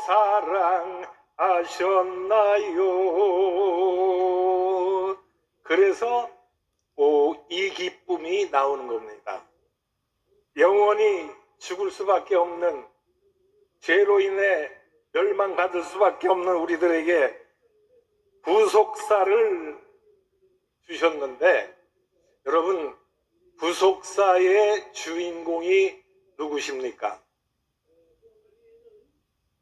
사랑하셨나요? 그래서 이 기쁨이 나오는 겁니다. 영원히 죽을 수밖에 없는, 죄로 인해 멸망받을 수밖에 없는 우리들에게 구속사를 주셨는데, 여러분, 구속사의 주인공이 누구십니까?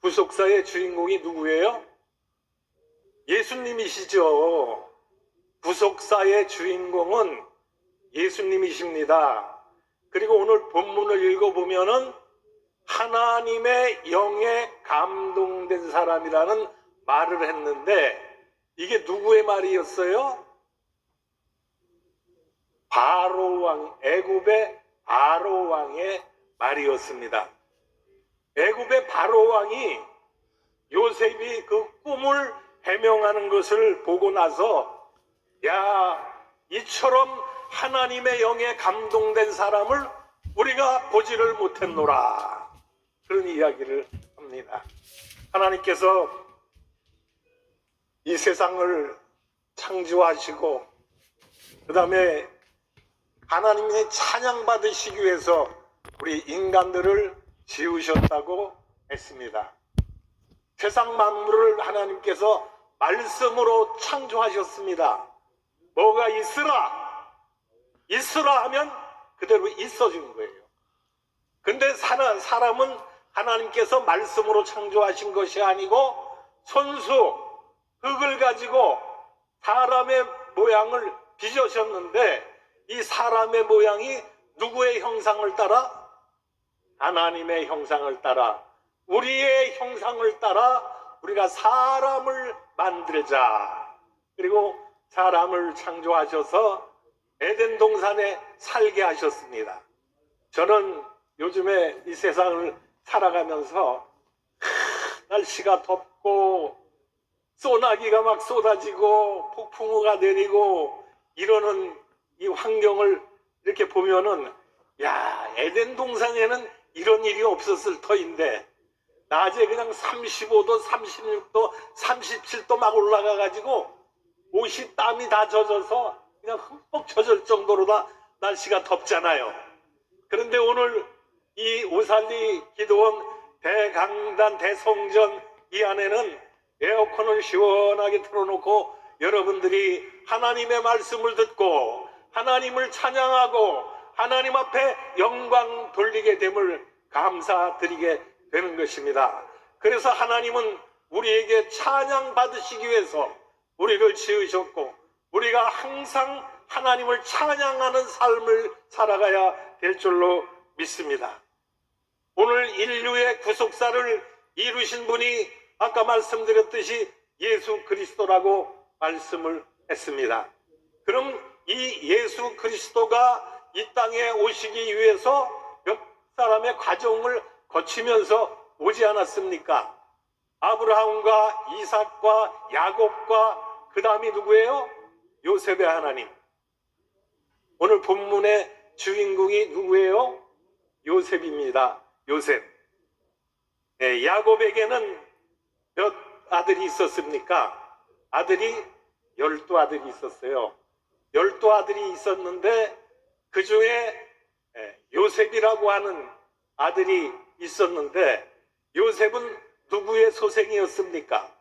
구속사의 주인공이 누구예요? 예수님이시죠. 구속사의 주인공은 예수님이십니다. 그리고 오늘 본문을 읽어보면은 하나님의 영에 감동된 사람이라는 말을 했는데, 이게 누구의 말이었어요? 바로 왕, 애굽의 바로 왕의 말이었습니다. 애굽의 바로 왕이 요셉이 그 꿈을 해명하는 것을 보고 나서, 야, 이처럼 하나님의 영에 감동된 사람을 우리가 보지를 못했노라, 그런 이야기를 합니다. 하나님께서 이 세상을 창조하시고 그 다음에 하나님의 찬양받으시기 위해서 우리 인간들을 지으셨다고 했습니다. 세상 만물을 하나님께서 말씀으로 창조하셨습니다. 뭐가 있으라, 있으라 하면 그대로 있어지는 거예요. 근데 사람은 하나님께서 말씀으로 창조하신 것이 아니고 손수, 흙을 가지고 사람의 모양을 빚으셨는데, 이 사람의 모양이 누구의 형상을 따라? 하나님의 형상을 따라, 우리의 형상을 따라 우리가 사람을 만들자. 그리고 사람을 창조하셔서 에덴 동산에 살게 하셨습니다. 저는 요즘에 이 세상을 살아가면서 날씨가 덥고 소나기가 막 쏟아지고 폭풍우가 내리고 이러는 이 환경을 이렇게 보면은, 야, 에덴 동산에는 이런 일이 없었을 터인데 낮에 그냥 35도, 36도, 37도 막 올라가가지고 옷이 땀이 다 젖어서 그냥 흠뻑 젖을 정도로 다 날씨가 덥잖아요. 그런데 오늘 이 오살리 기도원 대강단 대성전 이 안에는 에어컨을 시원하게 틀어놓고 여러분들이 하나님의 말씀을 듣고 하나님을 찬양하고 하나님 앞에 영광 돌리게 됨을 감사드리게 되는 것입니다. 그래서 하나님은 우리에게 찬양 받으시기 위해서 우리를 지으셨고, 우리가 항상 하나님을 찬양하는 삶을 살아가야 될 줄로 믿습니다. 오늘 인류의 구속사를 이루신 분이 아까 말씀드렸듯이 예수 그리스도라고 말씀을 했습니다. 그럼 이 예수 그리스도가 이 땅에 오시기 위해서 몇 사람의 과정을 거치면서 오지 않았습니까? 아브라함과 이삭과 야곱과 그 다음이 누구예요? 요셉의 하나님. 오늘 본문의 주인공이 누구예요? 요셉입니다. 요셉. 네, 야곱에게는 몇 아들이 있었습니까? 아들이 12아들이 있었어요. 12아들이 있었는데 그 중에 요셉이라고 하는 아들이 있었는데, 요셉은 누구의 소생이었습니까?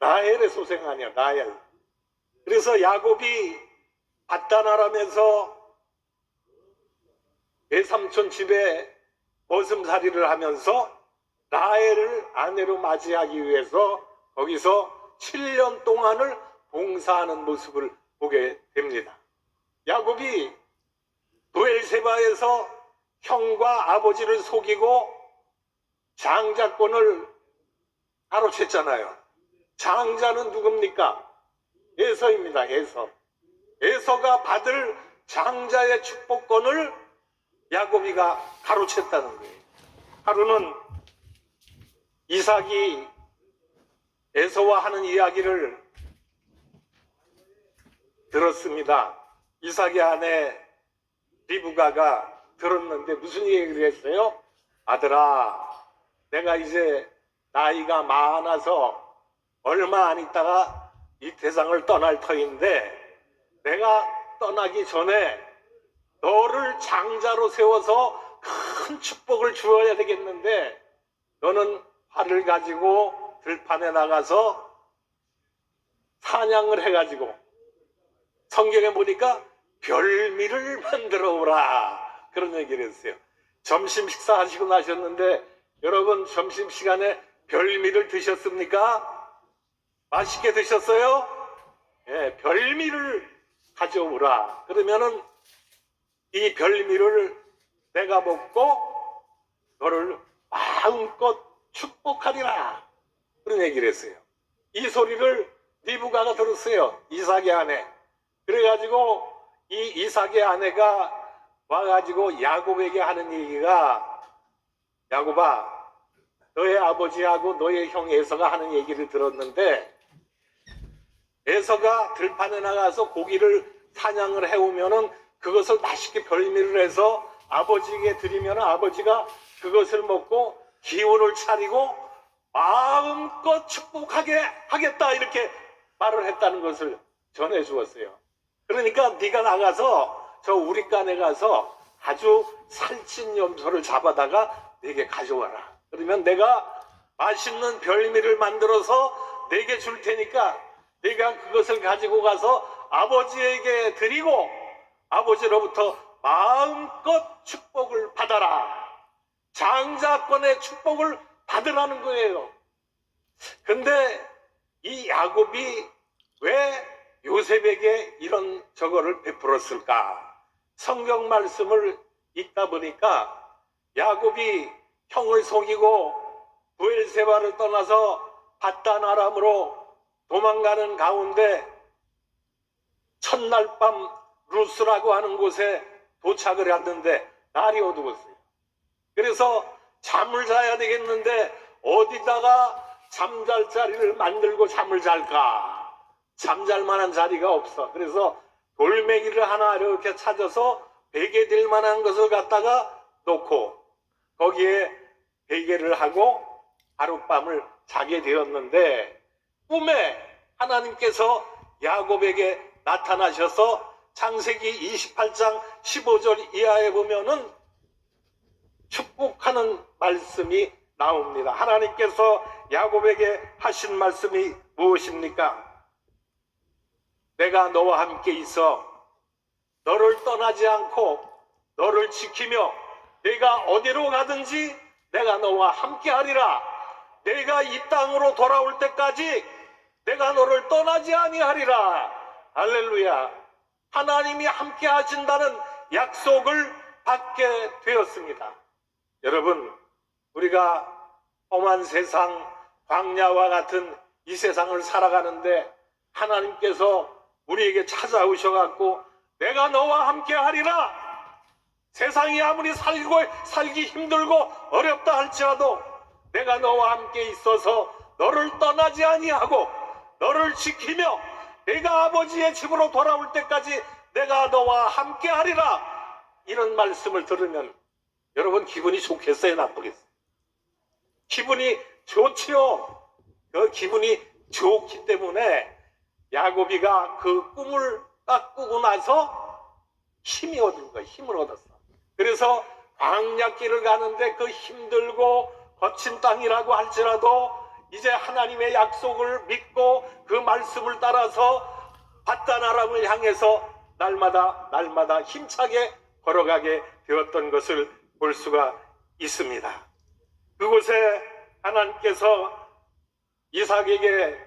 라헬의 소생 아니야, 라헬. 그래서 야곱이 밧단아람에서 외삼촌 집에 버슴살이를 하면서 라헬을 아내로 맞이하기 위해서 거기서 7년 동안을 봉사하는 모습을 보게 됩니다. 야곱이 브엘세바에서 형과 아버지를 속이고 장자권을 가로챘잖아요. 장자는 누굽니까? 에서입니다. 에서. 에서가 받을 장자의 축복권을 야곱이가 가로챘다는 거예요. 하루는 이삭이 에서와 하는 이야기를 들었습니다. 이삭의 아내 리브가가 들었는데 무슨 얘기를 했어요? 아들아, 내가 이제 나이가 많아서 얼마 안 있다가 이 세상을 떠날 터인데 내가 떠나기 전에 너를 장자로 세워서 큰 축복을 주어야 되겠는데 너는 활을 가지고 들판에 나가서 사냥을 해가지고 성경에 보니까 별미를 만들어 오라 그런 얘기를 했어요. 점심 식사하시고 나셨는데 여러분 점심시간에 별미를 드셨습니까? 맛있게 드셨어요? 예, 별미를 가져오라. 그러면은 이 별미를 내가 먹고 너를 마음껏 축복하리라. 그런 얘기를 했어요. 이 소리를 리브가가 들었어요. 이삭의 아내. 그래가지고 이 이삭의 아내가 와가지고 야곱에게 하는 얘기가 야곱아 너의 아버지하고 너의 형 에서가 하는 얘기를 들었는데 에서가 들판에 나가서 고기를 사냥을 해오면은 그것을 맛있게 별미를 해서 아버지에게 드리면 아버지가 그것을 먹고 기운을 차리고 마음껏 축복하게 하겠다 이렇게 말을 했다는 것을 전해 주었어요. 그러니까 네가 나가서 저 우리간에 가서 아주 살찐 염소를 잡아다가 내게 가져와라. 그러면 내가 맛있는 별미를 만들어서 내게 줄 테니까 네가 그것을 가지고 가서 아버지에게 드리고 아버지로부터 마음껏 축복을 받아라. 장자권의 축복을 받으라는 거예요. 근데 이 야곱이 왜 요셉에게 이런 저거를 베풀었을까? 성경 말씀을 읽다 보니까 야곱이 형을 속이고 브엘세바를 떠나서 밧단 아람으로 도망가는 가운데 첫날 밤 루스라고 하는 곳에 도착을 했는데 날이 어두웠어요. 그래서 잠을 자야 되겠는데 어디다가 잠잘 자리를 만들고 잠을 잘까? 잠잘 만한 자리가 없어. 그래서 돌멩이를 하나 이렇게 찾아서 베개 될 만한 것을 갖다가 놓고 거기에 베개를 하고 하룻밤을 자게 되었는데 꿈에 하나님께서 야곱에게 나타나셔서 창세기 28장 15절 이하에 보면은 축복하는 말씀이 나옵니다. 하나님께서 야곱에게 하신 말씀이 무엇입니까? 내가 너와 함께 있어 너를 떠나지 않고 너를 지키며 내가 어디로 가든지 내가 너와 함께 하리라. 내가 이 땅으로 돌아올 때까지 내가 너를 떠나지 아니하리라. 할렐루야. 하나님이 함께 하신다는 약속을 받게 되었습니다. 여러분, 우리가 험한 세상, 광야와 같은 이 세상을 살아가는데 하나님께서 우리에게 찾아오셔갖고 내가 너와 함께 하리라. 세상이 아무리 살기 힘들고 어렵다 할지라도 내가 너와 함께 있어서 너를 떠나지 아니하고 너를 지키며 내가 아버지의 집으로 돌아올 때까지 내가 너와 함께 하리라. 이런 말씀을 들으면 여러분 기분이 좋겠어요? 나쁘겠어요? 기분이 좋지요. 그 기분이 좋기 때문에 야곱이가 그 꿈을 딱 꾸고 나서 힘이 얻은 거예요. 힘을 얻었어. 그래서 광야길을 가는데 그 힘들고 거친 땅이라고 할지라도 이제 하나님의 약속을 믿고 그 말씀을 따라서 밧단 아람을 향해서 날마다 힘차게 걸어가게 되었던 것을 볼 수가 있습니다. 그곳에 하나님께서 이삭에게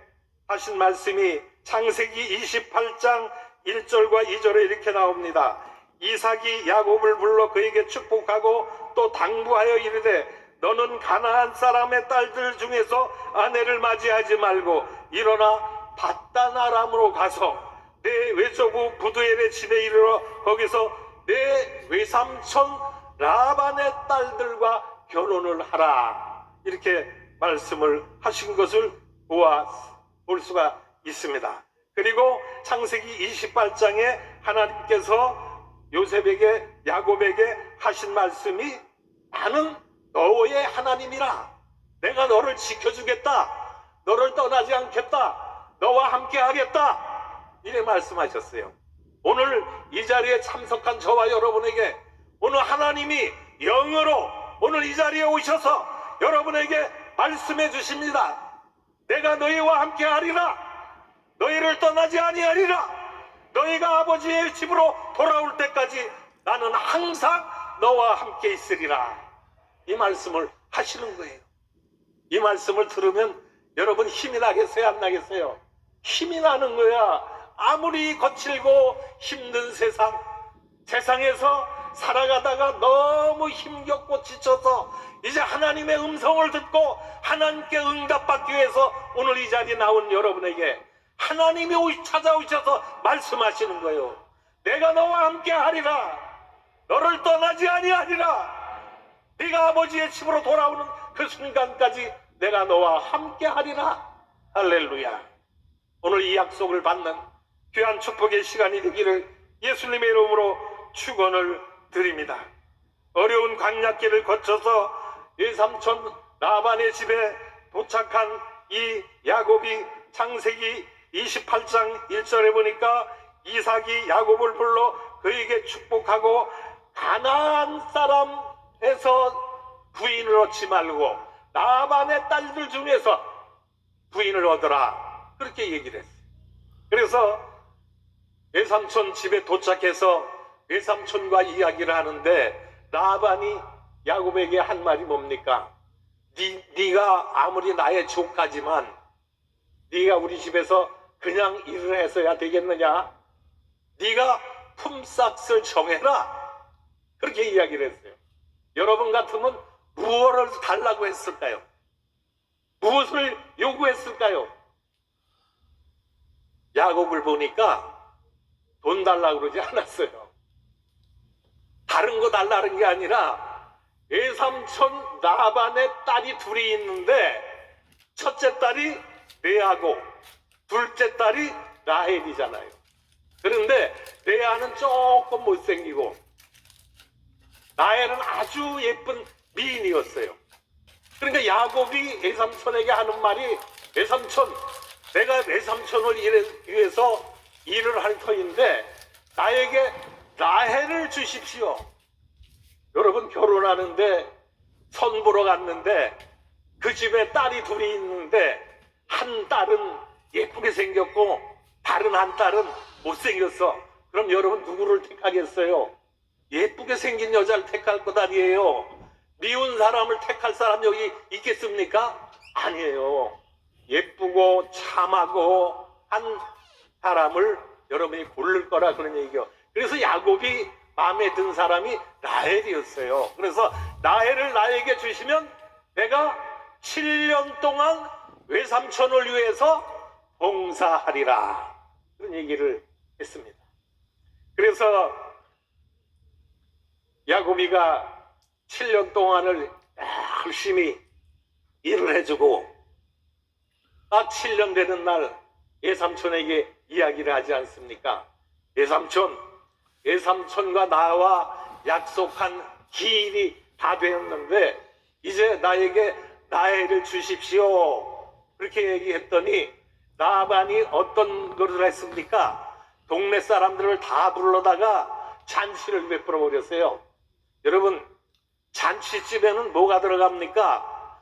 하신 말씀이 창세기 28장 1절과 2절에 이렇게 나옵니다. 이삭이 야곱을 불러 그에게 축복하고 또 당부하여 이르되 너는 가나안 사람의 딸들 중에서 아내를 맞이하지 말고 일어나 밧단 아람으로 가서 내 외조부 부두엘의 집에 이르러 거기서 내 외삼촌 라반의 딸들과 결혼을 하라. 이렇게 말씀을 하신 것을 볼 수가 있습니다. 그리고 창세기 28장에 하나님께서 요셉에게 야곱에게 하신 말씀이 나는 너의 하나님이라. 내가 너를 지켜주겠다. 너를 떠나지 않겠다. 너와 함께 하겠다. 이래 말씀하셨어요. 오늘 이 자리에 참석한 저와 여러분에게 오늘 하나님이 영으로 오늘 이 자리에 오셔서 여러분에게 말씀해 주십니다. 내가 너희와 함께 하리라. 너희를 떠나지 아니하리라. 너희가 아버지의 집으로 돌아올 때까지 나는 항상 너와 함께 있으리라. 이 말씀을 하시는 거예요. 이 말씀을 들으면 여러분 힘이 나겠어요? 안 나겠어요? 힘이 나는 거야. 아무리 거칠고 힘든 세상에서 살아가다가 너무 힘겹고 지쳐서 이제 하나님의 음성을 듣고 하나님께 응답받기 위해서 오늘 이 자리에 나온 여러분에게 하나님이 찾아오셔서 말씀하시는 거예요. 내가 너와 함께 하리라. 너를 떠나지 아니하리라. 네가 아버지의 집으로 돌아오는 그 순간까지 내가 너와 함께 하리라. 할렐루야. 오늘 이 약속을 받는 귀한 축복의 시간이 되기를 예수님의 이름으로 축원을 드립니다. 어려운 광야길을 거쳐서 외삼촌 라반의 집에 도착한 이 야곱이 창세기 28장 1절에 보니까 이삭이 야곱을 불러 그에게 축복하고 가나안 사람에서 부인을 얻지 말고 라반의 딸들 중에서 부인을 얻어라. 그렇게 얘기를 했어요. 그래서 외삼촌 집에 도착해서 외삼촌과 이야기를 하는데 라반이 야곱에게 한 말이 뭡니까? 네가 아무리 나의 조카지만 네가 우리 집에서 그냥 일을 해서야 되겠느냐? 네가 품삯을 정해라. 그렇게 이야기를 했어요. 여러분 같으면 무엇을 달라고 했을까요? 무엇을 요구했을까요? 야곱을 보니까 돈 달라고 그러지 않았어요. 다른 거 달라는 게 아니라 외삼촌 라반의 딸이 둘이 있는데 첫째 딸이 레아고 둘째 딸이 라헬이잖아요. 그런데 레아는 조금 못생기고 라헬은 아주 예쁜 미인이었어요. 그러니까 야곱이 외삼촌에게 하는 말이 외삼촌, 내가 외삼촌을 위해서 일을 할 터인데 나에게 라헬을 주십시오. 여러분 결혼하는데 선 보러 갔는데 그 집에 딸이 둘이 있는데 한 딸은 예쁘게 생겼고 다른 한 딸은 못생겼어. 그럼 여러분 누구를 택하겠어요? 예쁘게 생긴 여자를 택할 것 아니에요. 미운 사람을 택할 사람 여기 있겠습니까? 아니에요. 예쁘고 참하고 한 사람을 여러분이 고를 거라 그런 얘기요. 그래서 야곱이 마음에 든 사람이 라헬이었어요. 그래서 라헬을 나에게 주시면 내가 7년 동안 외삼촌을 위해서 봉사하리라. 그런 얘기를 했습니다. 그래서 야곱이가 7년 동안을 열심히 일을 해주고 딱 7년 되는 날 외삼촌에게 이야기를 하지 않습니까? 외삼촌과 나와 약속한 기일이 다 되었는데 이제 나에게 라헬을 주십시오. 그렇게 얘기했더니 라반이 어떤 것을 했습니까? 동네 사람들을 다 불러다가 잔치를 베풀어 버렸어요. 여러분 잔치집에는 뭐가 들어갑니까?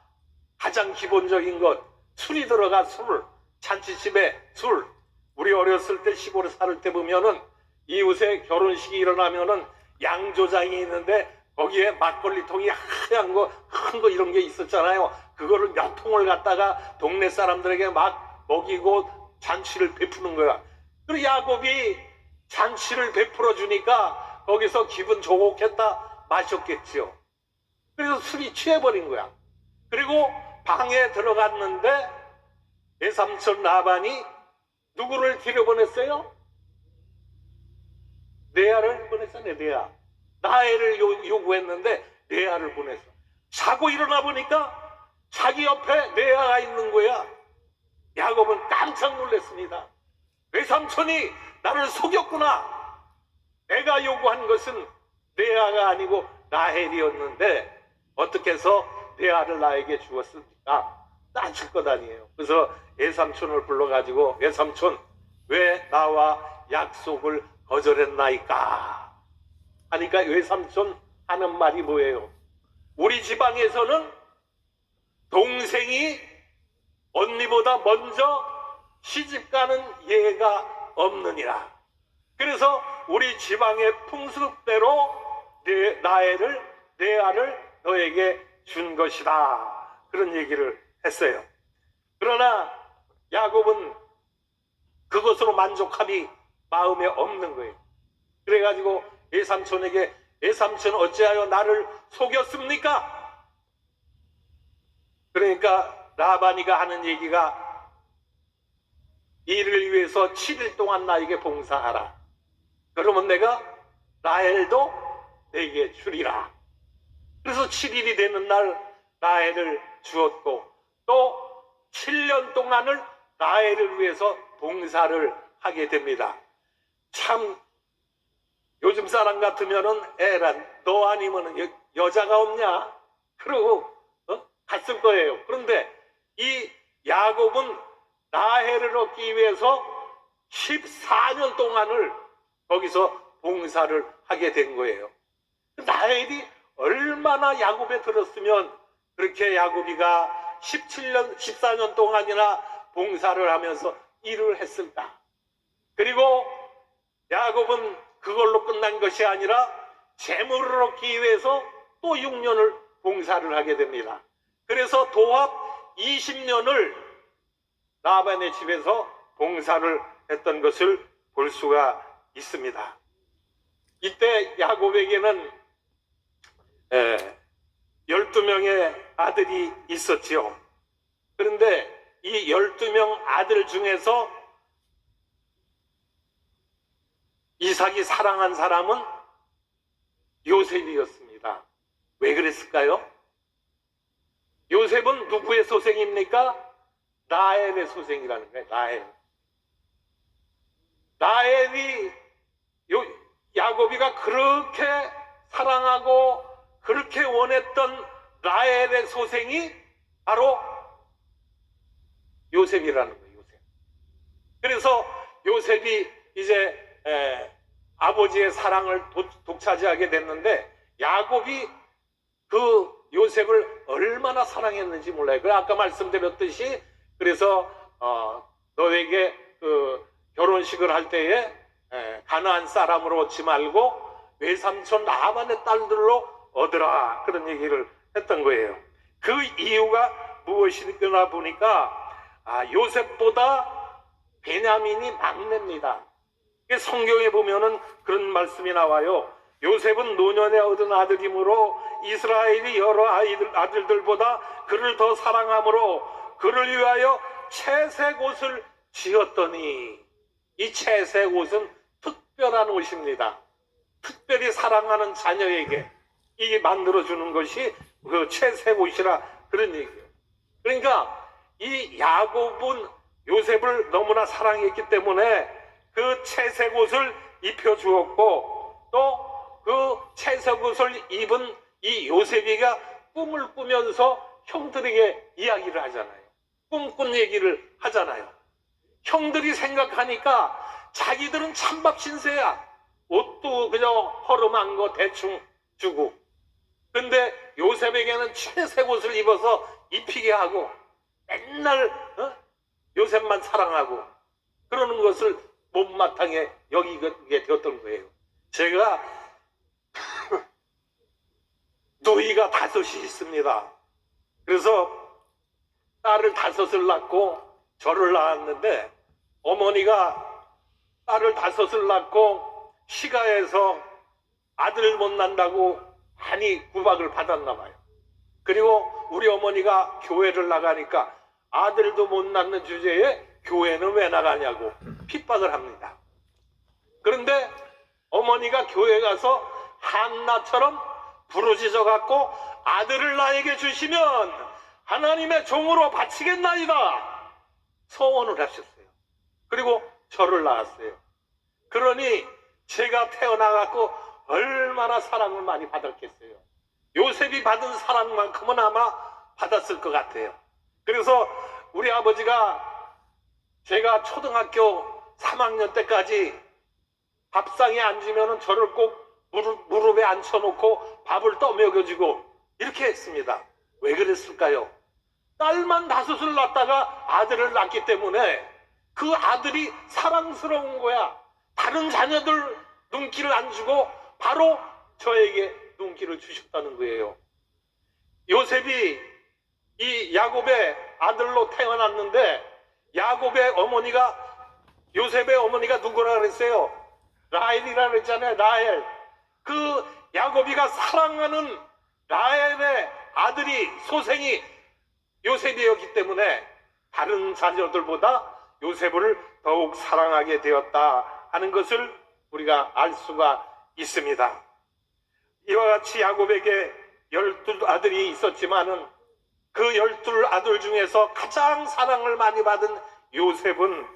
가장 기본적인 것 술이 들어가. 술. 잔치집에 술. 우리 어렸을 때 시골에 살을 때 보면은 이웃에 결혼식이 일어나면은 양조장이 있는데 거기에 막걸리통이 하얀 거, 큰 거 이런 게 있었잖아요. 그거를 몇 통을 갖다가 동네 사람들에게 막 먹이고 잔치를 베푸는 거야. 그리고 야곱이 잔치를 베풀어 주니까 거기서 기분 좋겠다 마셨겠지요. 그래서 술이 취해버린 거야. 그리고 방에 들어갔는데 외삼촌 라반이 누구를 들여보냈어요? 레아를 보냈어요. 레아. 라헬을 요구했는데 레아를 보냈어. 자고 일어나 보니까 자기 옆에 레아가 있는 거야. 야곱은 깜짝 놀랐습니다. 외삼촌이 나를 속였구나. 내가 요구한 것은 레아가 아니고 라헬이었는데 어떻게 해서 레아를 나에게 주었습니까? 따질 것 아니에요. 그래서 외삼촌을 불러가지고, 외삼촌, 왜 나와 약속을 거절했나이까? 하니까 외삼촌 하는 말이 뭐예요? 우리 지방에서는 동생이 언니보다 먼저 시집가는 예가 없느니라. 그래서 우리 지방의 풍습대로 레아를 너에게 준 것이다. 그런 얘기를 했어요. 그러나 야곱은 그것으로 만족함이 마음에 없는 거예요. 그래가지고 외삼촌에게, 외삼촌 어찌하여 나를 속였습니까? 그러니까 라반이가 하는 얘기가, 이를 위해서 7일 동안 나에게 봉사하라. 그러면 내가 라헬도 내게 주리라. 그래서 7일이 되는 날 라헬을 주었고, 또 7년 동안을 라헬을 위해서 봉사를 하게 됩니다. 참 요즘 사람 같으면은 에란 너 아니면은 여자가 없냐? 그러고 갔을 거예요. 그런데 이 야곱은 라헬을 얻기 위해서 14년 동안을 거기서 봉사를 하게 된 거예요. 라헬이 얼마나 야곱에 들었으면 그렇게 야곱이가 14년 동안이나 봉사를 하면서 일을 했을까? 그리고 야곱은 그걸로 끝난 것이 아니라 재물을 얻기 위해서 또 6년을 봉사를 하게 됩니다. 그래서 도합 20년을 라반의 집에서 봉사를 했던 것을 볼 수가 있습니다. 이때 야곱에게는 12명의 아들이 있었지요. 그런데 이 12명 아들 중에서 이삭이 사랑한 사람은 요셉이었습니다. 왜 그랬을까요? 요셉은 누구의 소생입니까? 라헬의 소생이라는 거예요. 라헬이 야곱이가 그렇게 사랑하고 그렇게 원했던 라헬의 소생이 바로 요셉이라는 거예요. 요셉. 그래서 요셉이 이제 아버지의 사랑을 독차지하게 됐는데, 야곱이 그 요셉을 얼마나 사랑했는지 몰라요. 그 아까 말씀드렸듯이, 그래서 너에게 그 결혼식을 할 때에 가나안 사람으로 얻지 말고 외삼촌 라반의 딸들로 얻으라, 그런 얘기를 했던 거예요. 그 이유가 무엇이냐 보니까 요셉보다 베냐민이 막내입니다. 성경에 보면은 그런 말씀이 나와요. 요셉은 노년에 얻은 아들이므로 이스라엘이 여러 아들들보다 그를 더 사랑하므로 그를 위하여 채색 옷을 지었더니, 이 채색 옷은 특별한 옷입니다. 특별히 사랑하는 자녀에게 이게 만들어주는 것이 그 채색 옷이라, 그런 얘기예요. 그러니까 이 야곱은 요셉을 너무나 사랑했기 때문에 그 채색 옷을 입혀주었고, 또 그 채색 옷을 입은 이 요셉이가 꿈을 꾸면서 형들에게 이야기를 하잖아요. 꿈꾼 얘기를 하잖아요. 형들이 생각하니까 자기들은 찬밥 신세야. 옷도 그냥 허름한 거 대충 주고. 근데 요셉에게는 채색 옷을 입어서 입히게 하고 맨날 요셉만 사랑하고 그러는 것을 못마땅해 여기게 되었던 거예요. 제가 누이가 5이 있습니다. 그래서 딸을 5을 낳고 저를 낳았는데, 어머니가 딸을 5을 낳고 시가에서 아들을 못 낳는다고 많이 구박을 받았나 봐요. 그리고 우리 어머니가 교회를 나가니까 아들도 못 낳는 주제에 교회는 왜 나가냐고 핍박을 합니다. 그런데 어머니가 교회 가서 한나처럼 부르짖어 갖고 아들을 나에게 주시면 하나님의 종으로 바치겠나이다 소원을 하셨어요. 그리고 저를 낳았어요. 그러니 제가 태어나 갖고 얼마나 사랑을 많이 받았겠어요. 요셉이 받은 사랑만큼은 아마 받았을 것 같아요. 그래서 우리 아버지가 제가 초등학교 3학년 때까지 밥상에 앉으면 저를 꼭 무릎에 앉혀놓고 밥을 떠먹여주고 이렇게 했습니다. 왜 그랬을까요? 딸만 5을 낳다가 아들을 낳기 때문에 그 아들이 사랑스러운 거야. 다른 자녀들 눈길을 안 주고 바로 저에게 눈길을 주셨다는 거예요. 요셉이 이 야곱의 아들로 태어났는데 요셉의 어머니가 누구라 그랬어요? 라헬이라 그랬잖아요. 라헬. 그 야곱이가 사랑하는 라헬의 아들이 소생이 요셉이었기 때문에 다른 자녀들보다 요셉을 더욱 사랑하게 되었다 하는 것을 우리가 알 수가 있습니다. 이와 같이 야곱에게 12아들이 있었지만은 그 12아들 중에서 가장 사랑을 많이 받은 요셉은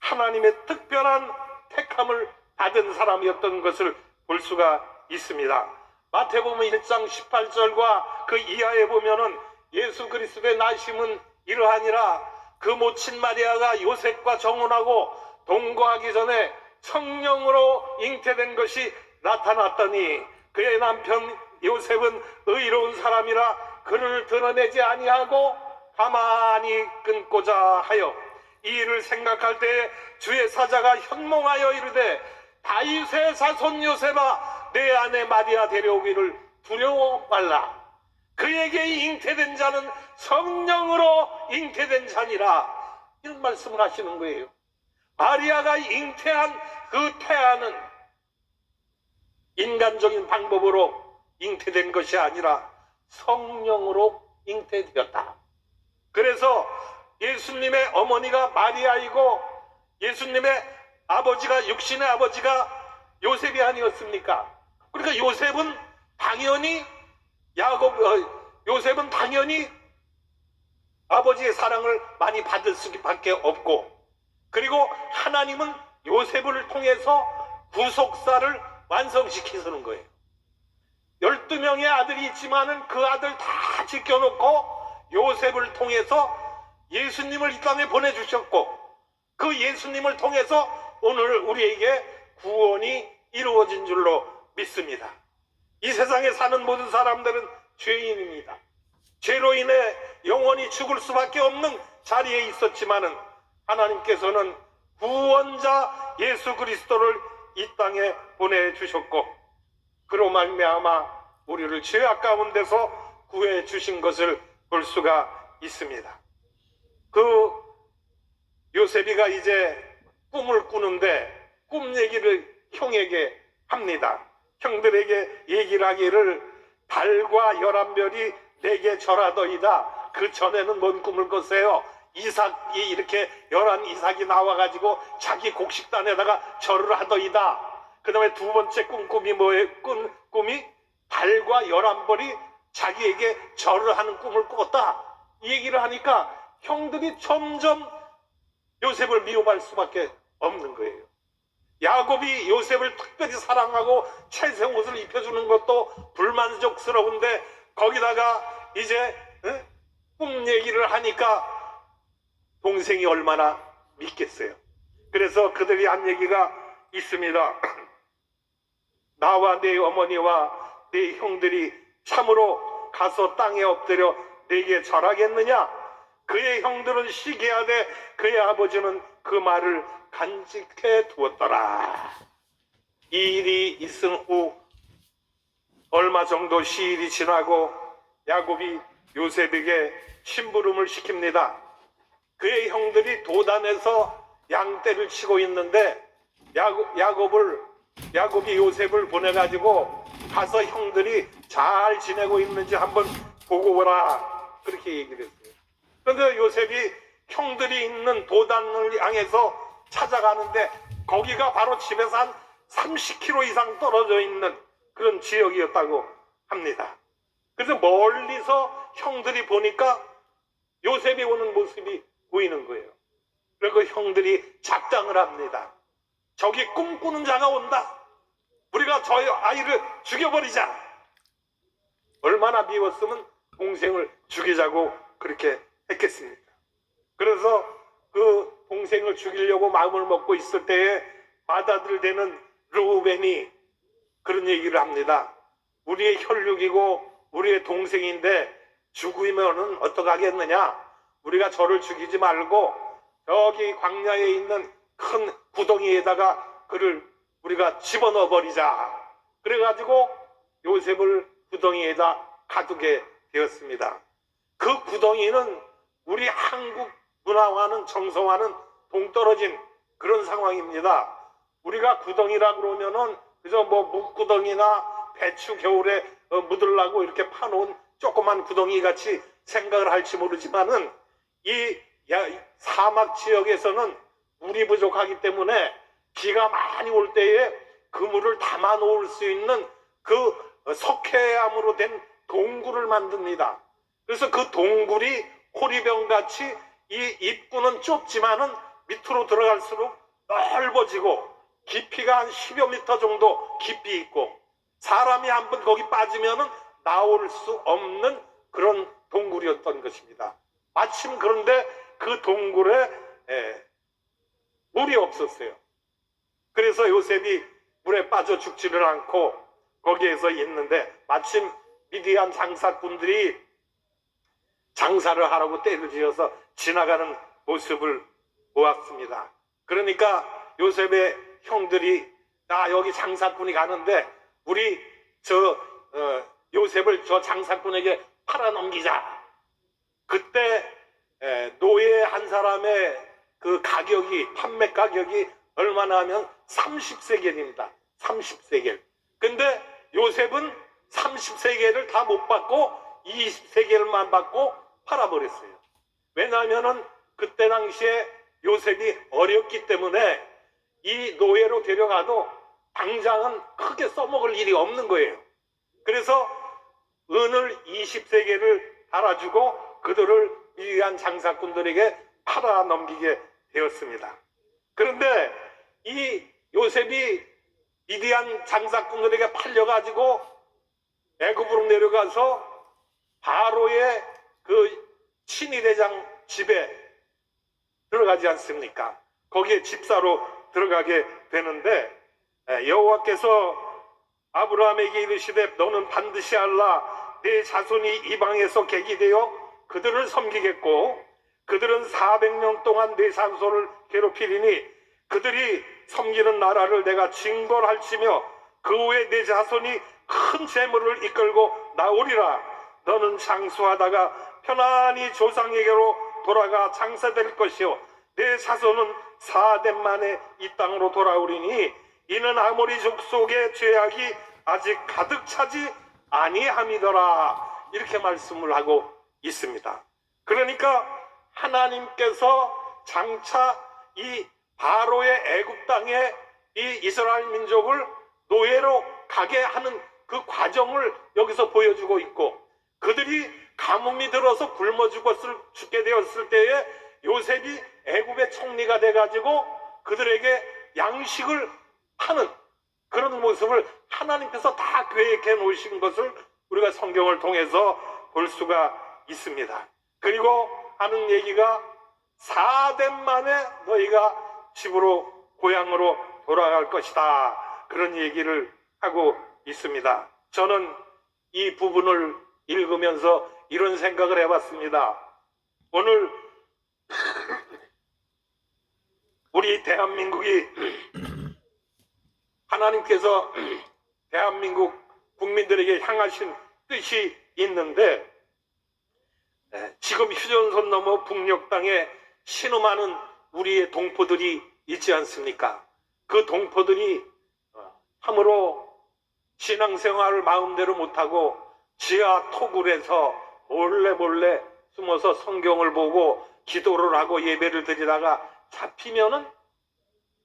하나님의 특별한 택함을 받은 사람이었던 것을 볼 수가 있습니다. 마태복음 1장 18절과 그 이하에 보면은 예수 그리스도의 나심은 이러하니라 그 모친 마리아가 요셉과 정혼하고 동거하기 전에 성령으로 잉태된 것이 나타났더니 그의 남편 요셉은 의로운 사람이라 그를 드러내지 아니하고 가만히 끊고자 하여 이 일을 생각할 때에 주의 사자가 현몽하여 이르되 다윗의 자손 요셉아 내 아내 마리아 데려오기를 두려워 말라. 그에게 잉태된 자는 성령으로 잉태된 자니라. 이런 말씀을 하시는 거예요. 마리아가 잉태한 그 태아는 인간적인 방법으로 잉태된 것이 아니라 성령으로 잉태되었다. 그래서 예수님의 어머니가 마리아이고 예수님의 아버지가 육신의 아버지가 요셉이 아니었습니까? 그러니까 요셉은 당연히 아버지의 사랑을 많이 받을 수밖에 없고, 그리고 하나님은 요셉을 통해서 구속사를 완성시키시는 거예요. 12명의 아들이 있지만은 그 아들 다 지켜놓고 요셉을 통해서 예수님을 이 땅에 보내주셨고, 그 예수님을 통해서 오늘 우리에게 구원이 이루어진 줄로 믿습니다. 이 세상에 사는 모든 사람들은 죄인입니다. 죄로 인해 영원히 죽을 수밖에 없는 자리에 있었지만은 하나님께서는 구원자 예수 그리스도를 이 땅에 보내주셨고, 그로 말미암아 우리를 죄악 가운데서 구해 주신 것을 볼 수가 있습니다. 그 요셉이가 이제 꿈을 꾸는데 꿈 얘기를 형에게 합니다. 형들에게 얘기를 하기를 달과 11별이 내게 절하더이다. 그 전에는 뭔 꿈을 꿨어요? 이삭이 이렇게 11 이삭이 나와가지고 자기 곡식단에다가 절을 하더이다. 그 다음에 두 번째 꿈이 뭐예요? 꿈이 달과 11벌이 자기에게 절을 하는 꿈을 꿨다. 이 얘기를 하니까 형들이 점점 요셉을 미워할 수밖에 없는 거예요. 야곱이 요셉을 특별히 사랑하고 채색 옷을 입혀주는 것도 불만족스러운데 거기다가 이제 꿈 얘기를 하니까 동생이 얼마나 믿겠어요. 그래서 그들이 한 얘기가 있습니다. 나와 내 어머니와 내 형들이 참으로 가서 땅에 엎드려 내게 절하겠느냐? 그의 형들은 시기하되 그의 아버지는 그 말을 간직해 두었더라. 이 일이 있은 후 얼마 정도 시일이 지나고 야곱이 요셉에게 심부름을 시킵니다. 그의 형들이 도단에서 양떼를 치고 있는데 야곱이 요셉을 보내가지고 가서 형들이 잘 지내고 있는지 한번 보고 오라, 그렇게 얘기를 했어요. 그런데 요셉이 형들이 있는 도단을 향해서 찾아가는데 거기가 바로 집에서 한 30km 이상 떨어져 있는 그런 지역이었다고 합니다. 그래서 멀리서 형들이 보니까 요셉이 오는 모습이 보이는 거예요. 그리고 형들이 작당을 합니다. 저기 꿈꾸는 자가 온다. 우리가 저 아이를 죽여버리자. 얼마나 미웠으면 동생을 죽이자고 그렇게 했겠습니까? 그래서 그 동생을 죽이려고 마음을 먹고 있을 때에 맏아들 르우벤이 그런 얘기를 합니다. 우리의 혈육이고 우리의 동생인데 죽으면은 어떡하겠느냐? 우리가 저를 죽이지 말고 여기 광야에 있는 큰 구덩이에다가 그를 우리가 집어넣어 버리자. 그래가지고 요셉을 구덩이에다 가두게 되었습니다. 그 구덩이는 우리 한국 문화와는 정서와는 동떨어진 그런 상황입니다. 우리가 구덩이라 그러면은 그저 뭐 묵구덩이나 배추 겨울에 묻으려고 이렇게 파놓은 조그만 구덩이 같이 생각을 할지 모르지만은 이 사막 지역에서는 물이 부족하기 때문에 비가 많이 올 때에 그 물을 담아 놓을 수 있는 그 석회암으로 된 동굴을 만듭니다. 그래서 그 동굴이 호리병같이 이 입구는 좁지만은 밑으로 들어갈수록 넓어지고 깊이가 한 10여 미터 정도 깊이 있고 사람이 한번 거기 빠지면은 나올 수 없는 그런 동굴이었던 것입니다. 마침 그런데 그 동굴에 물이 없었어요. 그래서 요셉이 물에 빠져 죽지를 않고 거기에서 있는데 마침 미디안 장사꾼들이 장사를 하라고 때를 지어서 지나가는 모습을 보았습니다. 그러니까 요셉의 형들이 여기 장사꾼이 가는데 우리 요셉을 저 장사꾼에게 팔아넘기자. 그때 노예 한 사람의 그 가격이 판매 가격이 얼마나 하면 30세겔입니다. 30세겔. 근데 요셉은 30세겔을 다 못 받고 20세겔만 받고 팔아버렸어요. 왜냐하면은 그때 당시에 요셉이 어렸기 때문에 이 노예로 데려가도 당장은 크게 써먹을 일이 없는 거예요. 그래서 은을 20세겔을 달아주고 그들을 미디안 장사꾼들에게 팔아넘기게 되었습니다. 그런데 이 요셉이 미디안 장사꾼들에게 팔려가지고 애굽으로 내려가서 바로의 그 친위대장 집에 들어가지 않습니까? 거기에 집사로 들어가게 되는데 여호와께서 아브라함에게 이르시되 너는 반드시 알라 내 자손이 이방에서 객이 되어 그들을 섬기겠고 그들은 400년 동안 내 산소를 괴롭히리니 그들이 섬기는 나라를 내가 징벌할지며 그 후에 내 자손이 큰 재물을 이끌고 나오리라. 너는 장수하다가 편안히 조상에게로 돌아가 장사될 것이요 내 자손은 4대 만에 이 땅으로 돌아오리니 이는 아모리 족속의 죄악이 아직 가득 차지 아니함이더라. 이렇게 말씀을 하고 있습니다. 그러니까 하나님께서 장차 이 바로의 애굽 땅에 이 이스라엘 민족을 노예로 가게 하는 그 과정을 여기서 보여주고 있고 그들이 가뭄이 들어서 굶어 죽게 되었을 때에 요셉이 애굽의 총리가 돼가지고 그들에게 양식을 하는 그런 모습을 하나님께서 다 계획해 놓으신 것을 우리가 성경을 통해서 볼 수가 있습니다. 그리고 하는 얘기가 4대 만에 너희가 집으로 고향으로 돌아갈 것이다. 그런 얘기를 하고 있습니다. 저는 이 부분을 읽으면서 이런 생각을 해봤습니다. 오늘 우리 대한민국이 하나님께서 대한민국 국민들에게 향하신 뜻이 있는데 지금 휴전선 넘어 북녘 땅에 신음하는 우리의 동포들이 있지 않습니까? 그 동포들이 참으로 신앙생활을 마음대로 못하고 지하 토굴에서 몰래 숨어서 성경을 보고 기도를 하고 예배를 드리다가 잡히면은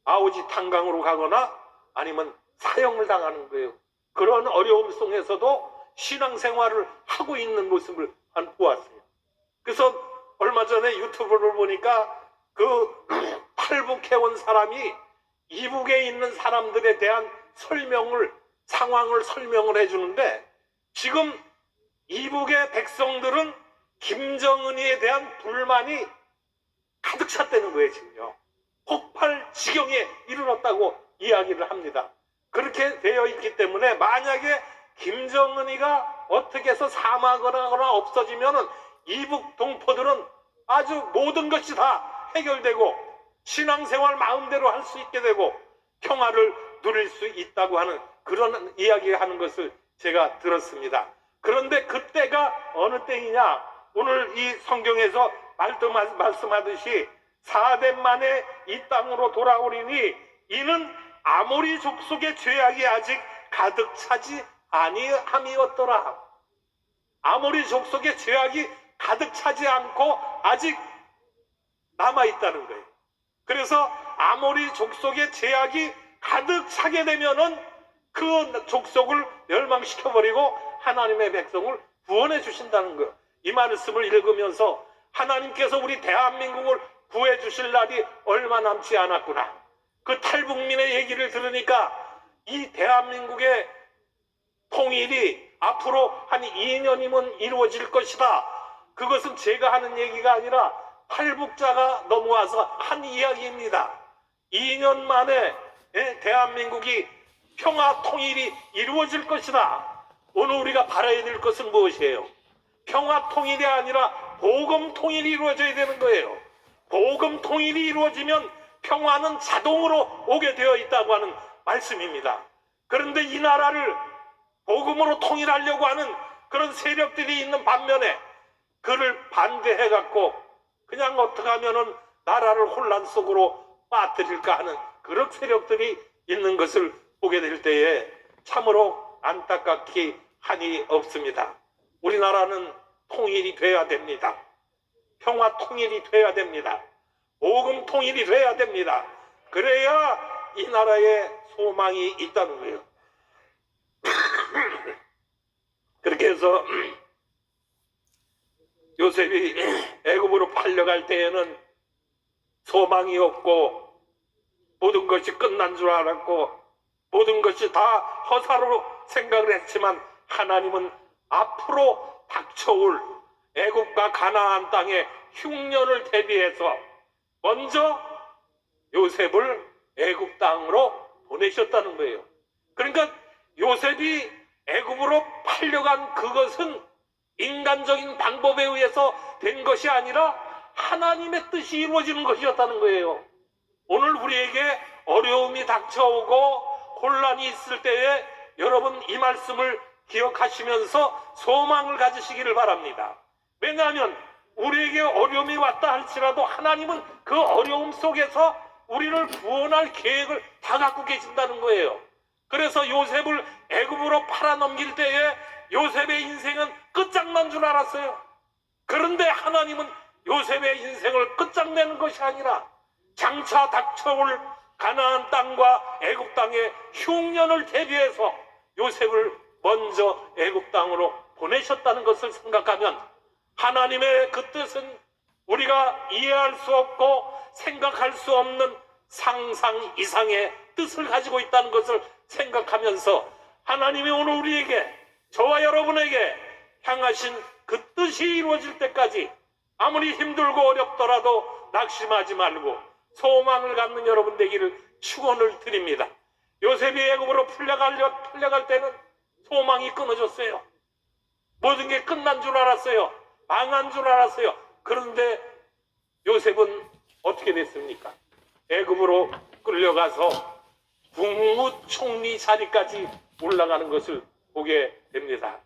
아우지 탄강으로 가거나 아니면 사형을 당하는 거예요. 그런 어려움 속에서도 신앙생활을 하고 있는 모습을 보았어요. 그래서 얼마 전에 유튜브를 보니까 그 탈북해온 사람이 이북에 있는 사람들에 대한 상황을 설명을 해주는데 지금 이북의 백성들은 김정은이에 대한 불만이 가득 찼다는 거예요. 지금요. 폭발 지경에 이르렀다고 이야기를 합니다. 그렇게 되어 있기 때문에 만약에 김정은이가 어떻게 해서 사망하거나 없어지면은 이북 동포들은 아주 모든 것이 다 해결되고 신앙생활 마음대로 할 수 있게 되고 평화를 누릴 수 있다고 하는 그런 이야기를 하는 것을 제가 들었습니다. 그런데 그때가 어느 때이냐? 오늘 이 성경에서 말씀하듯이 4대 만에 이 땅으로 돌아오리니 이는 아모리 족속의 죄악이 아직 가득 차지 아니함이었더라. 아모리 족속의 죄악이 가득 차지 않고 아직 남아있다는 거예요. 그래서 아모리 족속의 죄악이 가득 차게 되면은 그 족속을 멸망시켜버리고 하나님의 백성을 구원해 주신다는 거예요. 이 말씀을 읽으면서 하나님께서 우리 대한민국을 구해 주실 날이 얼마 남지 않았구나. 그 탈북민의 얘기를 들으니까 이 대한민국의 통일이 앞으로 한 2년이면 이루어질 것이다. 그것은 제가 하는 얘기가 아니라 탈북자가 넘어와서 한 이야기입니다. 2년 만에 대한민국이 평화 통일이 이루어질 것이다. 오늘 우리가 바라야 될 것은 무엇이에요? 평화 통일이 아니라 복음 통일이 이루어져야 되는 거예요. 복음 통일이 이루어지면 평화는 자동으로 오게 되어 있다고 하는 말씀입니다. 그런데 이 나라를 복음으로 통일하려고 하는 그런 세력들이 있는 반면에 그를 반대해갖고 그냥 어떻게 하면은 나라를 혼란 속으로 빠뜨릴까 하는 그런 세력들이 있는 것을 보게 될 때에 참으로 안타깝기 한이 없습니다. 우리나라는 통일이 돼야 됩니다. 평화 통일이 돼야 됩니다. 복음 통일이 돼야 됩니다. 그래야 이 나라에 소망이 있다는 거예요. 그렇게 해서 요셉이 애굽으로 팔려갈 때에는 소망이 없고 모든 것이 끝난 줄 알았고 모든 것이 다 허사로 생각을 했지만 하나님은 앞으로 닥쳐올 애굽과 가나안 땅의 흉년을 대비해서 먼저 요셉을 애굽 땅으로 보내셨다는 거예요. 그러니까 요셉이 애굽으로 팔려간 그것은 인간적인 방법에 의해서 된 것이 아니라 하나님의 뜻이 이루어지는 것이었다는 거예요. 오늘 우리에게 어려움이 닥쳐오고 혼란이 있을 때에 여러분 이 말씀을 기억하시면서 소망을 가지시기를 바랍니다. 왜냐하면 우리에게 어려움이 왔다 할지라도 하나님은 그 어려움 속에서 우리를 구원할 계획을 다 갖고 계신다는 거예요. 그래서 요셉을 애굽으로 팔아넘길 때에 요셉의 인생은 끝장난 줄 알았어요. 그런데 하나님은 요셉의 인생을 끝장내는 것이 아니라 장차 닥쳐올 가나안 땅과 애굽 땅의 흉년을 대비해서 요셉을 먼저 애굽 땅으로 보내셨다는 것을 생각하면 하나님의 그 뜻은 우리가 이해할 수 없고 생각할 수 없는 상상 이상의 뜻을 가지고 있다는 것을 생각하면서 하나님이 오늘 우리에게 저와 여러분에게 향하신 그 뜻이 이루어질 때까지 아무리 힘들고 어렵더라도 낙심하지 말고 소망을 갖는 여러분 되기를 축원을 드립니다. 요셉이 애굽으로 풀려갈 때는 소망이 끊어졌어요. 모든 게 끝난 줄 알았어요. 망한 줄 알았어요. 그런데 요셉은 어떻게 됐습니까? 애굽으로 끌려가서 국무총리 자리까지 올라가는 것을 보게 됩니다.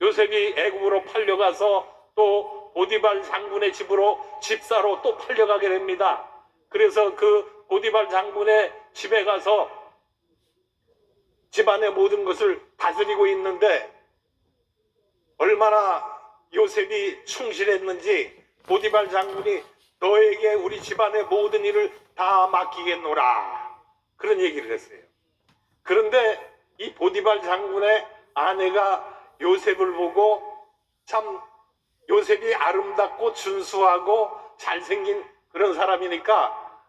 요셉이 애굽으로 팔려가서 또 보디발 장군의 집으로 집사로 또 팔려가게 됩니다. 그래서 그 보디발 장군의 집에 가서 집안의 모든 것을 다스리고 있는데 얼마나 요셉이 충실했는지 보디발 장군이 너에게 우리 집안의 모든 일을 다 맡기겠노라 그런 얘기를 했어요. 그런데 이 보디발 장군의 아내가 요셉을 보고 참 요셉이 아름답고 준수하고 잘생긴 그런 사람이니까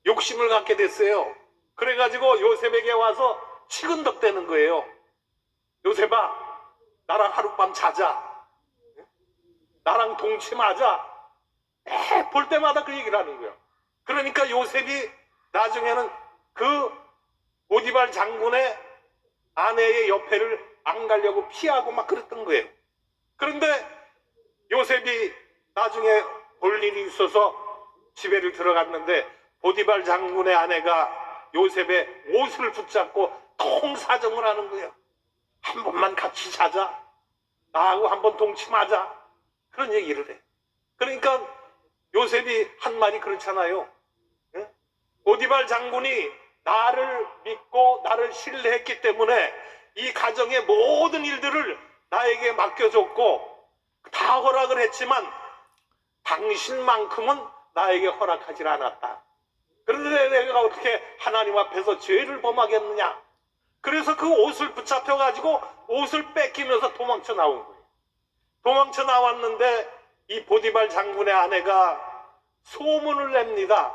욕심을 갖게 됐어요. 그래가지고 요셉에게 와서 치근덕대는 거예요. 요셉아, 나랑 하룻밤 자자. 나랑 동침하자. 볼 때마다 그 얘기를 하는 거예요. 그러니까 요셉이 나중에는 그 보디발 장군의 아내의 옆에를 안 가려고 피하고 막 그랬던 거예요. 그런데 요셉이 나중에 볼 일이 있어서 집에를 들어갔는데 보디발 장군의 아내가 요셉의 옷을 붙잡고 통사정을 하는 거예요. 한 번만 같이 자자. 나하고 한번 동침하자. 그런 얘기를 해. 그러니까 요셉이 한 말이 그렇잖아요. 응? 보디발 장군이 나를 믿고 나를 신뢰했기 때문에 이 가정의 모든 일들을 나에게 맡겨줬고 다 허락을 했지만 당신만큼은 나에게 허락하지 않았다. 그런데 내가 어떻게 하나님 앞에서 죄를 범하겠느냐. 그래서 그 옷을 붙잡혀가지고 옷을 뺏기면서 도망쳐 나온 거예요. 도망쳐 나왔는데 이 보디발 장군의 아내가 소문을 냅니다.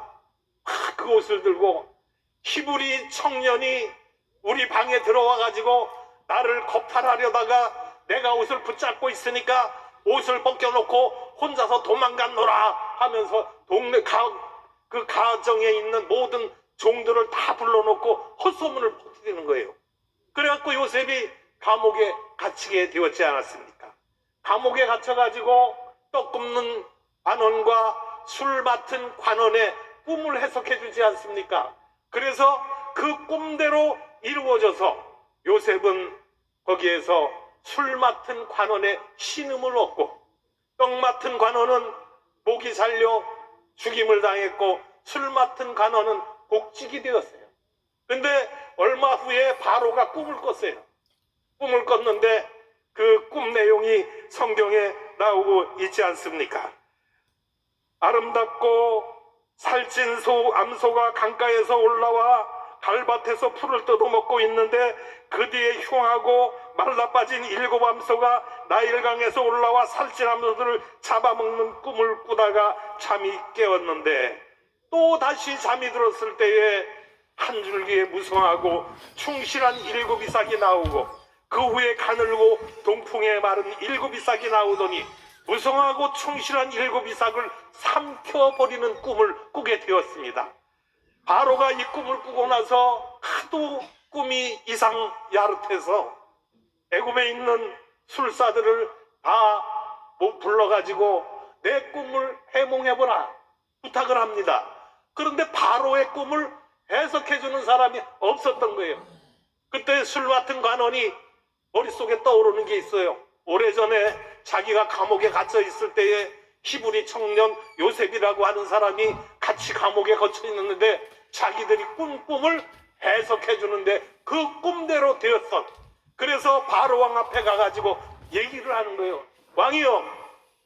그 옷을 들고 히브리 청년이 우리 방에 들어와가지고 나를 겁탈하려다가 내가 옷을 붙잡고 있으니까 옷을 벗겨놓고 혼자서 도망갔노라 하면서 동네 그 가정에 있는 모든 종들을 다 불러놓고 헛소문을 퍼뜨리는 거예요. 그래갖고 요셉이 감옥에 갇히게 되었지 않았습니까? 감옥에 갇혀가지고 떡 굽는 관원과 술 맡은 관원의 꿈을 해석해 주지 않습니까? 그래서 그 꿈대로 이루어져서 요셉은 거기에서 술 맡은 관원의 신음을 얻고 떡 맡은 관원은 목이 잘려 죽임을 당했고 술 맡은 관원은 곡직이 되었어요. 근데 얼마 후에 바로가 꿈을 꿨어요. 꿈을 꿨는데 그 꿈 내용이 성경에 나오고 있지 않습니까? 아름답고 살찐 암소가 강가에서 올라와 달밭에서 풀을 뜯어먹고 있는데 그 뒤에 흉하고 말라빠진 7 암소가 나일강에서 올라와 살찐 암소들을 잡아먹는 꿈을 꾸다가 잠이 깨었는데 또 다시 잠이 들었을 때에 한 줄기에 무성하고 충실한 7 이삭이 나오고 그 후에 가늘고 동풍에 마른 7 이삭이 나오더니 무성하고 충실한 7 이삭을 삼켜버리는 꿈을 꾸게 되었습니다. 바로가 이 꿈을 꾸고 나서 하도 꿈이 이상 야릇해서 애굽에 있는 술사들을 다 불러가지고 내 꿈을 해몽해보라 부탁을 합니다. 그런데 바로의 꿈을 해석해주는 사람이 없었던 거예요. 그때 술 맡은 관원이 머릿속에 떠오르는 게 있어요. 오래전에 자기가 감옥에 갇혀 있을 때에 히브리 청년 요셉이라고 하는 사람이 같이 감옥에 갇혀 있는데 자기들이 꾼 꿈을 해석해 주는데 그 꿈대로 되었어. 그래서 바로 왕 앞에 가가지고 얘기를 하는 거예요. 왕이여,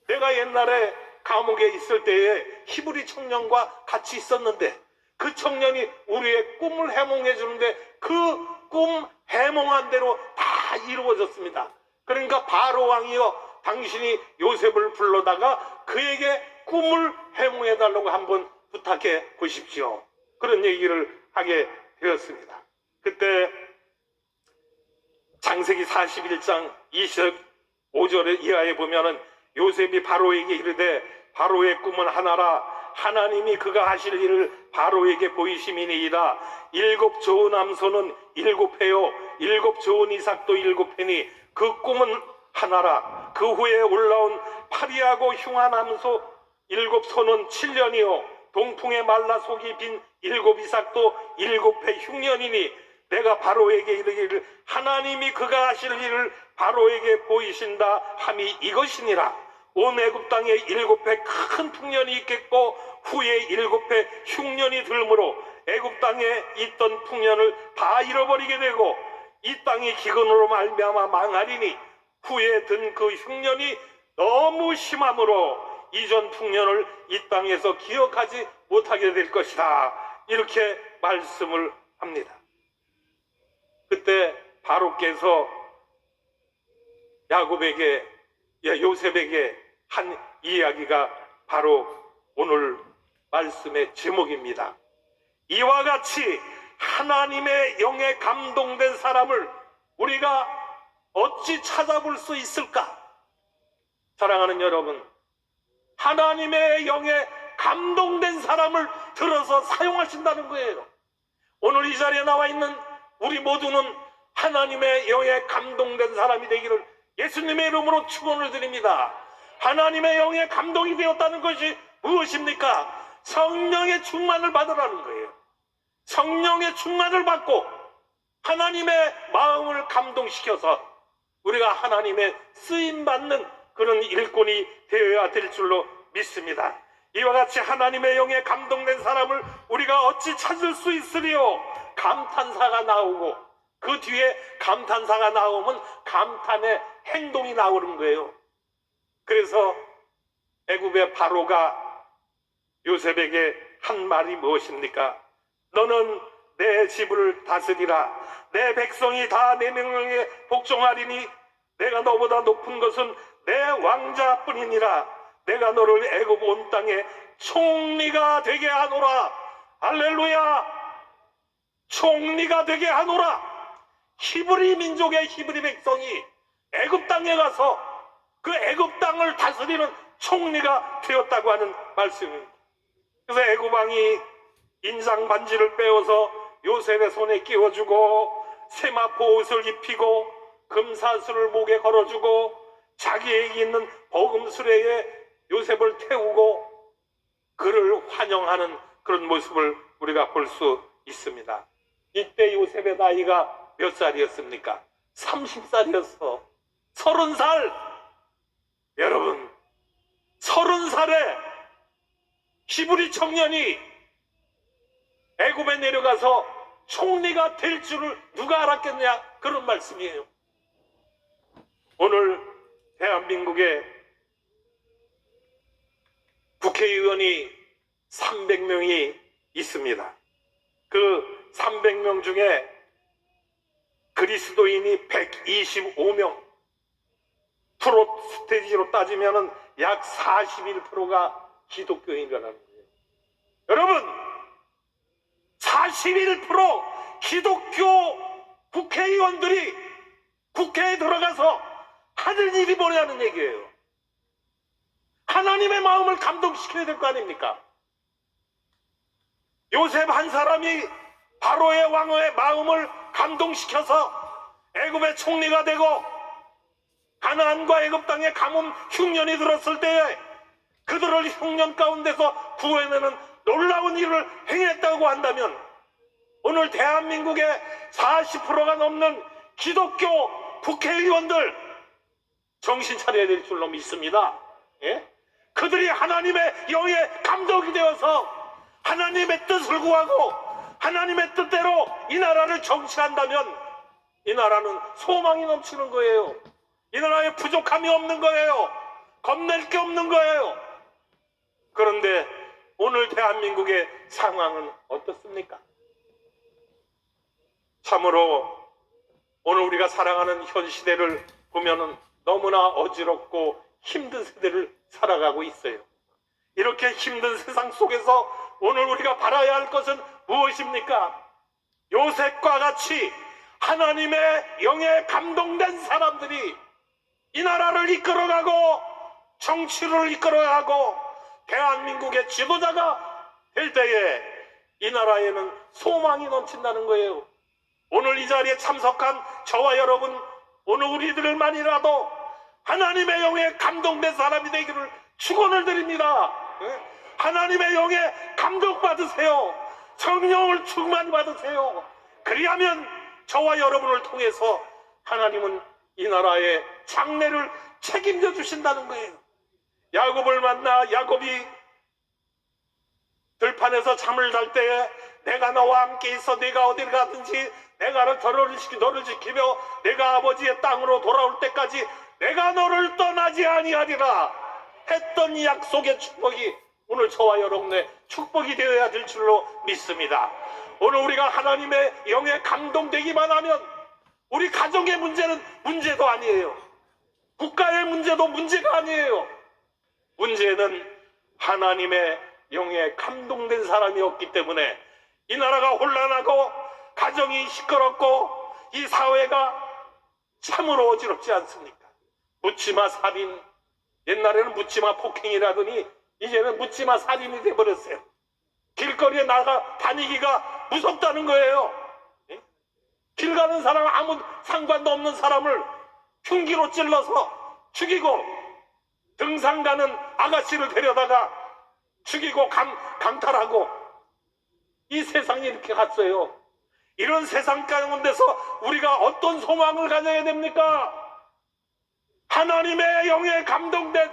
내가 옛날에 감옥에 있을 때에 히브리 청년과 같이 있었는데 그 청년이 우리의 꿈을 해몽해 주는데 그 꿈 해몽한 대로 다 이루어졌습니다. 그러니까 바로 왕이여, 당신이 요셉을 불러다가 그에게 꿈을 해몽해 달라고 한번 부탁해 보십시오. 그런 얘기를 하게 되었습니다. 그때 창세기 41장 25절 이하에 보면은 요셉이 바로에게 이르되 바로의 꿈은 하나라. 하나님이 그가 하실 일을 바로에게 보이심이니이다. 7 좋은 암소는 7회요 7 좋은 이삭도 7회니 그 꿈은 하나라. 그 후에 올라온 파리하고 흉한 암소 7소는 7년이요 동풍에 말라 속이 빈 7 이삭도 7회 흉년이니 내가 바로에게 이르기를 하나님이 그가 하실 일을 바로에게 보이신다 함이 이것이니라. 온 애굽 땅에 7회 큰 풍년이 있겠고 후에 7회 흉년이 들므로 애굽 땅에 있던 풍년을 다 잃어버리게 되고 이 땅이 기근으로 말미암아 망하리니 후에 든 그 흉년이 너무 심함으로 이전 풍년을 이 땅에서 기억하지 못하게 될 것이다. 이렇게 말씀을 합니다. 그때 바로께서 요셉에게 한 이야기가 바로 오늘 말씀의 제목입니다. 이와 같이 하나님의 영에 감동된 사람을 우리가 어찌 찾아볼 수 있을까? 사랑하는 여러분, 하나님의 영에 감동된 사람을 들어서 사용하신다는 거예요. 오늘 이 자리에 나와 있는 우리 모두는 하나님의 영에 감동된 사람이 되기를 예수님의 이름으로 축원을 드립니다. 하나님의 영에 감동이 되었다는 것이 무엇입니까? 성령의 충만을 받으라는 거예요. 성령의 충만을 받고 하나님의 마음을 감동시켜서 우리가 하나님의 쓰임받는 그런 일꾼이 되어야 될 줄로 믿습니다. 이와 같이 하나님의 영에 감동된 사람을 우리가 어찌 찾을 수 있으리요? 감탄사가 나오고 그 뒤에 감탄사가 나오면 감탄의 행동이 나오는 거예요. 그래서 애굽의 바로가 요셉에게 한 말이 무엇입니까? 너는 내 집을 다스리라. 내 백성이 다 내 명령에 복종하리니 내가 너보다 높은 것은 내 왕자뿐이니라. 내가 너를 애굽 온 땅에 총리가 되게 하노라. 할렐루야. 총리가 되게 하노라. 히브리 민족의 히브리 백성이 애굽 땅에 가서 그 애굽 땅을 다스리는 총리가 되었다고 하는 말씀입니다. 그래서 애굽 왕이 인상 반지를 빼어서 요셉의 손에 끼워주고 세마포 옷을 입히고 금사슬을 목에 걸어주고 자기에게 있는 버금수레에 요셉을 태우고 그를 환영하는 그런 모습을 우리가 볼 수 있습니다. 이때 요셉의 나이가 몇 살이었습니까? 30살이었어. 30살. 여러분, 30살에 히브리 청년이 애굽에 내려가서 총리가 될 줄을 누가 알았겠냐? 그런 말씀이에요. 오늘 대한민국에 국회의원이 300명이 있습니다. 그 300명 중에 그리스도인이 125명, 프로스테이지로 따지면 약 41%가 기독교인이라는 거예요. 여러분, 41% 기독교 국회의원들이 국회에 들어가서 하는 일이 뭐냐는 얘기예요. 하나님의 마음을 감동시켜야 될 거 아닙니까? 요셉 한 사람이 바로의 왕의 마음을 감동시켜서 애굽의 총리가 되고 가나안과 애굽 땅에 가뭄 흉년이 들었을 때에 그들을 흉년 가운데서 구해내는 놀라운 일을 행했다고 한다면 오늘 대한민국의 40%가 넘는 기독교 국회의원들 정신 차려야 될 줄로 믿습니다. 예? 그들이 하나님의 영에 감동이 되어서 하나님의 뜻을 구하고 하나님의 뜻대로 이 나라를 정치한다면 이 나라는 소망이 넘치는 거예요. 이 나라에 부족함이 없는 거예요. 겁낼 게 없는 거예요. 그런데 오늘 대한민국의 상황은 어떻습니까? 참으로 오늘 우리가 살아가는 현 시대를 보면은 너무나 어지럽고 힘든 세대를 살아가고 있어요. 이렇게 힘든 세상 속에서 오늘 우리가 바라야 할 것은 무엇입니까? 요셉과 같이 하나님의 영에 감동된 사람들이 이 나라를 이끌어가고 정치를 이끌어가고 대한민국의 지도자가 될 때에 이 나라에는 소망이 넘친다는 거예요. 오늘 이 자리에 참석한 저와 여러분, 오늘 우리들만이라도 하나님의 영에 감동된 사람이 되기를 축원을 드립니다. 하나님의 영에 감동받으세요. 성령을 충만히 받으세요. 그리하면 저와 여러분을 통해서 하나님은 이 나라의 장래를 책임져 주신다는 거예요. 야곱을 만나 야곱이 들판에서 잠을 잘 때에 내가 너와 함께 있어 네가 어디를 가든지 내가 너를 지키며 내가 아버지의 땅으로 돌아올 때까지 내가 너를 떠나지 아니하리라 했던 이 약속의 축복이 오늘 저와 여러분의 축복이 되어야 될 줄로 믿습니다. 오늘 우리가 하나님의 영에 감동되기만 하면 우리 가정의 문제는 문제도 아니에요. 국가의 문제도 문제가 아니에요. 문제는 하나님의 영에 감동된 사람이 없기 때문에 이 나라가 혼란하고 가정이 시끄럽고 이 사회가 참으로 어지럽지 않습니까? 묻지마 살인, 옛날에는 묻지마 폭행이라더니 이제는 묻지마 살인이 돼버렸어요. 길거리에 나가 다니기가 무섭다는 거예요. 예? 길 가는 사람, 아무 상관도 없는 사람을 흉기로 찔러서 죽이고, 등산 가는 아가씨를 데려다가 죽이고 강탈하고, 이 세상이 이렇게 갔어요. 이런 세상 가운데서 우리가 어떤 소망을 가져야 됩니까? 하나님의 영에 감동된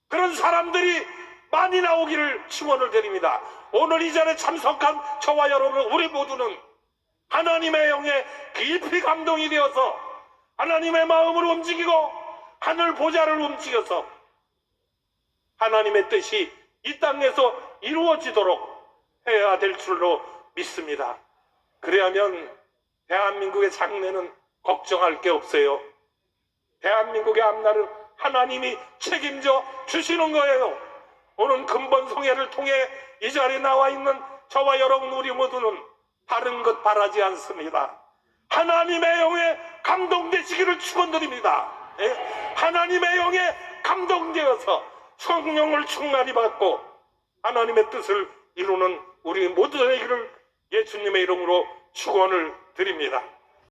그런 사람들이 많이 나오기를 축원을 드립니다. 오늘 이 자리에 참석한 저와 여러분, 우리 모두는 하나님의 영에 깊이 감동이 되어서 하나님의 마음을 움직이고 하늘 보좌를 움직여서 하나님의 뜻이 이 땅에서 이루어지도록 해야 될 줄로 믿습니다. 그래야면 대한민국의 장래는 걱정할 게 없어요. 대한민국의 앞날은 하나님이 책임져 주시는 거예요. 오늘 근본송회를 통해 이 자리에 나와 있는 저와 여러분, 우리 모두는 다른 것 바라지 않습니다. 하나님의 영에 감동되시기를 축원드립니다. 예? 하나님의 영에 감동되어서 성령을 충만히 받고 하나님의 뜻을 이루는 우리 모두 되기를 예수님의 이름으로 축원을 드립니다.